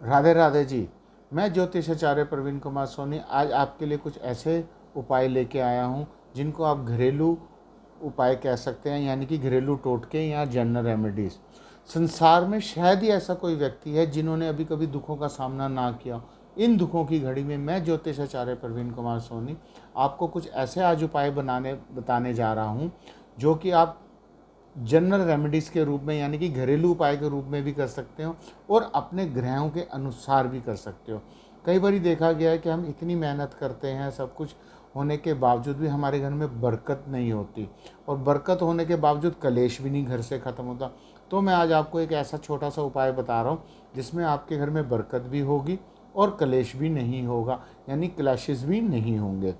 राधे राधे जी। मैं ज्योतिषाचार्य प्रवीण कुमार सोनी आज आपके लिए कुछ ऐसे उपाय लेके आया हूँ जिनको आप घरेलू उपाय कह सकते हैं, यानी कि घरेलू टोटके या जनरल रेमेडीज़। संसार में शायद ही ऐसा कोई व्यक्ति है जिन्होंने अभी कभी दुखों का सामना ना किया। इन दुखों की घड़ी में मैं ज्योतिषाचार्य प्रवीण कुमार सोनी आपको कुछ ऐसे आज उपाय बताने जा रहा हूँ जो कि आप जनरल रेमेडीज़ के रूप में, यानी कि घरेलू उपाय के रूप में भी कर सकते हो और अपने ग्रहों के अनुसार भी कर सकते हो। कई बार देखा गया है कि हम इतनी मेहनत करते हैं, सब कुछ होने के बावजूद भी हमारे घर में बरकत नहीं होती, और बरकत होने के बावजूद कलेश भी नहीं घर से ख़त्म होता। तो मैं आज आपको एक ऐसा छोटा सा उपाय बता रहा हूँ जिसमें आपके घर में बरकत भी होगी और कलेश भी नहीं होगा, यानी क्लैशेस भी नहीं होंगे।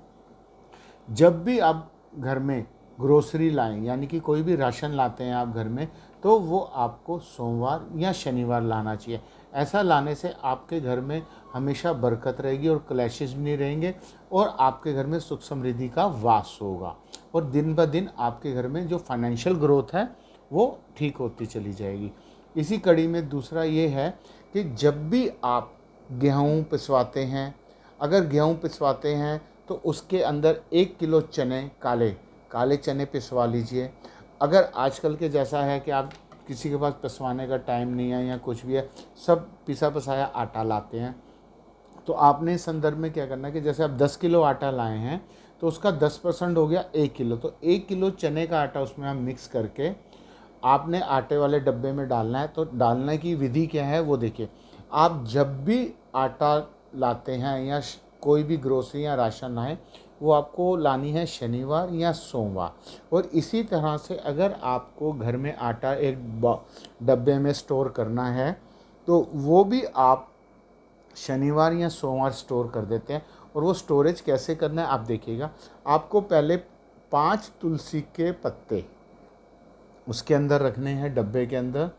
जब भी आप घर में ग्रोसरी लाएं, यानी कि कोई भी राशन लाते हैं आप घर में, तो वो आपको सोमवार या शनिवार लाना चाहिए। ऐसा लाने से आपके घर में हमेशा बरकत रहेगी और क्लैशेस भी नहीं रहेंगे, और आपके घर में सुख समृद्धि का वास होगा, और दिन ब दिन आपके घर में जो फाइनेंशियल ग्रोथ है वो ठीक होती चली जाएगी। इसी कड़ी में दूसरा ये है कि जब भी आप गेहूँ पिसवाते हैं, अगर गेहूँ पिसवाते हैं तो उसके अंदर 1 किलो चने, काले काले चने पिसवा लीजिए। अगर आजकल के जैसा है कि आप किसी के पास पिसवाने का टाइम नहीं है या कुछ भी है, सब पिसा पसाया आटा लाते हैं, तो आपने इस संदर्भ में क्या करना है कि जैसे आप 10 किलो आटा लाए हैं तो उसका 10% हो गया 1 किलो, तो 1 किलो चने का आटा उसमें आप मिक्स करके आपने आटे वाले डब्बे में डालना है। तो डालने की विधि क्या है वो देखिए। आप जब भी आटा लाते हैं या कोई भी ग्रोसरी या राशन लाएं, वो आपको लानी है शनिवार या सोमवार। और इसी तरह से अगर आपको घर में आटा एक डब्बे में स्टोर करना है तो वो भी आप शनिवार या सोमवार स्टोर कर देते हैं। और वो स्टोरेज कैसे करना है आप देखिएगा। आपको पहले 5 तुलसी के पत्ते उसके अंदर रखने हैं, डब्बे के अंदर।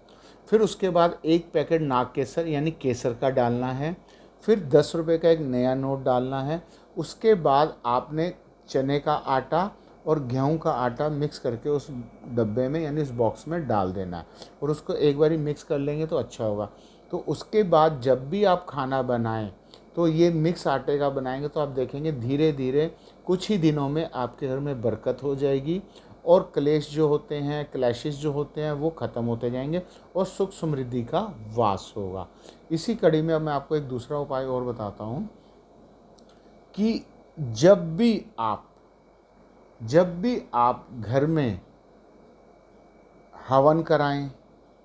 फिर उसके बाद 1 पैकेट नाग केसर यानी केसर का डालना है। फिर 10 रुपये का एक नया नोट डालना है। उसके बाद आपने चने का आटा और गेहूं का आटा मिक्स करके उस डब्बे में यानी उस बॉक्स में डाल देना है, और उसको एक बारी मिक्स कर लेंगे तो अच्छा होगा। तो उसके बाद जब भी आप खाना बनाएं तो ये मिक्स आटे का बनाएंगे, तो आप देखेंगे धीरे धीरे कुछ ही दिनों में आपके घर में बरकत हो जाएगी, और क्लेश जो होते हैं, क्लैशेस जो होते हैं वो ख़त्म होते जाएंगे, और सुख समृद्धि का वास होगा। इसी कड़ी में अब मैं आपको एक दूसरा उपाय और बताता हूँ कि जब भी आप घर में हवन कराएं,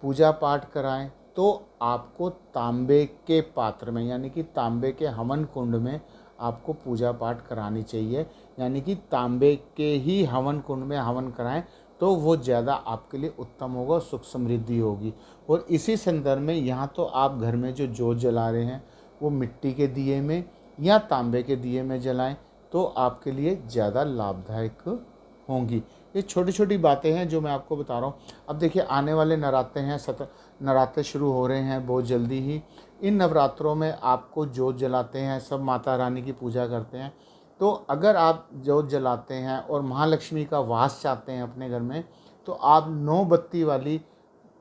पूजा पाठ कराएं, तो आपको तांबे के पात्र में यानी कि तांबे के हवन कुंड में आपको पूजा पाठ करानी चाहिए। यानी कि तांबे के ही हवन कुंड में हवन कराएं तो वो ज़्यादा आपके लिए उत्तम होगा, सुख समृद्धि होगी। और इसी संदर्भ में यहाँ तो आप घर में जो जोत जला रहे हैं वो मिट्टी के दिए में या तांबे के दिए में जलाएं, तो आपके लिए ज़्यादा लाभदायक होंगी। ये छोटी छोटी बातें हैं जो मैं आपको बता रहा हूँ। अब देखिए आने वाले नवरात्रे हैं, नवरात्रे शुरू हो रहे हैं बहुत जल्दी ही। इन नवरात्रों में आपको जोत जलाते हैं, सब माता रानी की पूजा करते हैं। तो अगर आप जोत जलाते हैं और महालक्ष्मी का वास चाहते हैं अपने घर में, तो आप 9 बत्ती वाली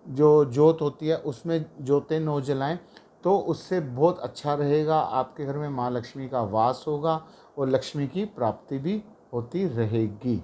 जो जोत होती है उसमें जोतें 9 जलाएं, तो उससे बहुत अच्छा रहेगा। आपके घर में माँ लक्ष्मी का वास होगा और लक्ष्मी की प्राप्ति भी होती रहेगी।